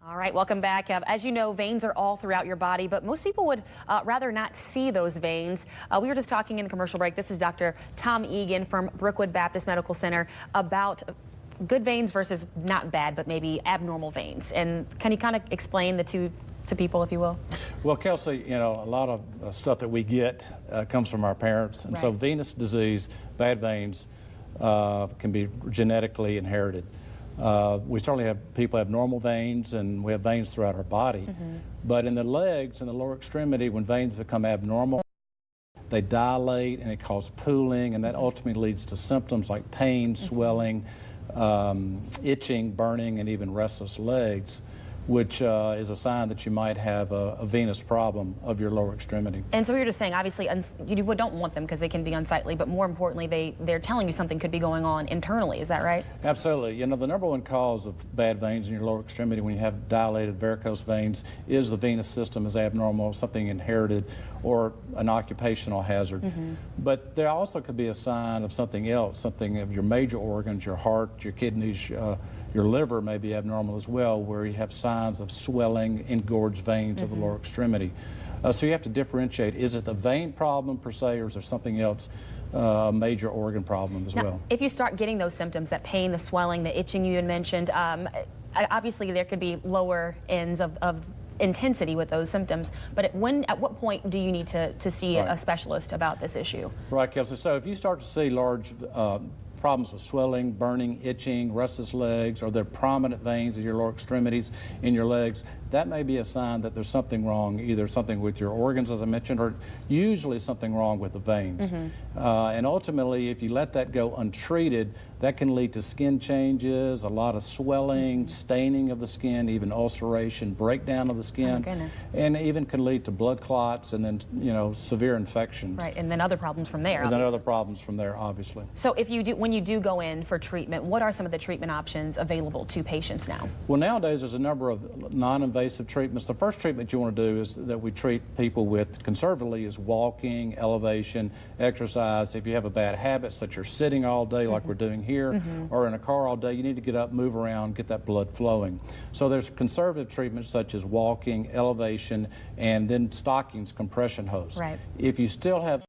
All right, welcome back. As you know, veins are all throughout your body, but most people would rather not see those veins. We were just talking in the commercial break. This is Dr. Tom Egan from Brookwood Baptist Medical Center about good veins versus not bad, but maybe abnormal veins. And can you kind of explain the two to people, if you will? Well, Kelsey, you know, a lot of stuff that we get comes from our parents. And so venous disease, bad veins, can be genetically inherited. We certainly have people have normal veins, and we have veins throughout our body. But in the legs and the lower extremity, when veins become abnormal, they dilate and it causes pooling, and that ultimately leads to symptoms like pain, swelling, itching, burning, and even restless legs, which is a sign that you might have a venous problem of your lower extremity. And so we were just saying, obviously, you don't want them because they can be unsightly, but more importantly, they're telling you something could be going on internally. Is that right? Absolutely. You know, the number one cause of bad veins in your lower extremity when you have dilated varicose veins is the venous system is abnormal, something inherited, or an occupational hazard. But there also could be a sign of something else, something of your major organs, your heart, your kidneys, your liver may be abnormal as well, where you have signs of swelling, engorged veins of the lower extremity. So you have to differentiate, is it the vein problem per se, or is there something else, a major organ problem as well? If you start getting those symptoms, that pain, the swelling, the itching you had mentioned, obviously there could be lower ends of intensity with those symptoms, but at what point do you need to see a specialist about this issue? Right, Kelsey. So if you start to see large problems with swelling, burning, itching, restless legs, or there are prominent veins in your lower extremities in your legs, that may be a sign that there's something wrong, either something with your organs, as I mentioned, or usually something wrong with the veins. And ultimately, if you let that go untreated, that can lead to skin changes, a lot of swelling, staining of the skin, even ulceration, breakdown of the skin, and even can lead to blood clots and then, you know, severe infections. Right, and then other problems from there. And then other problems from there, obviously. So if you do, when you do go in for treatment, what are some of the treatment options available to patients now? Well, nowadays there's a number of non-invasive treatments. The first treatment you want to do is that we treat people with conservatively is walking, elevation, exercise. If you have a bad habit, such as you're sitting all day like we're doing here, or in a car all day, you need to get up, move around, get that blood flowing. So there's conservative treatments such as walking, elevation, and then stockings, compression hose. If you still have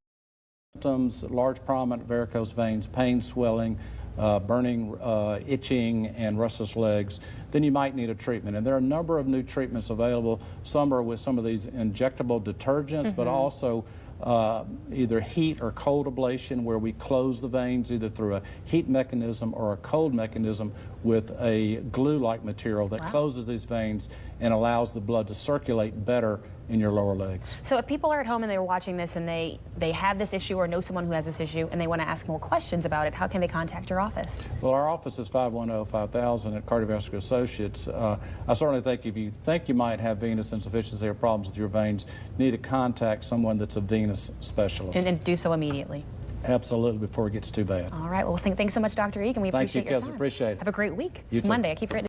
symptoms, large prominent varicose veins, pain, swelling, burning, itching, and restless legs, then you might need a treatment. And there are a number of new treatments available. Some are with some of these injectable detergents, but also either heat or cold ablation, where we close the veins either through a heat mechanism or a cold mechanism with a glue-like material that closes these veins and allows the blood to circulate better in your lower legs. So if people are at home and they're watching this and they have this issue or know someone who has this issue and they want to ask more questions about it, how can they contact your office? Well, our office is 510-5000 at Cardiovascular Associates. I certainly think if you think you might have venous insufficiency or problems with your veins, you need to contact someone that's a venous specialist. And do so immediately. Absolutely, before it gets too bad. All right. Well, thanks so much, Dr. Egan. We appreciate your time. Thank you, Kelsey. Appreciate it. Have a great week. You It's too. Monday. I keep forgetting.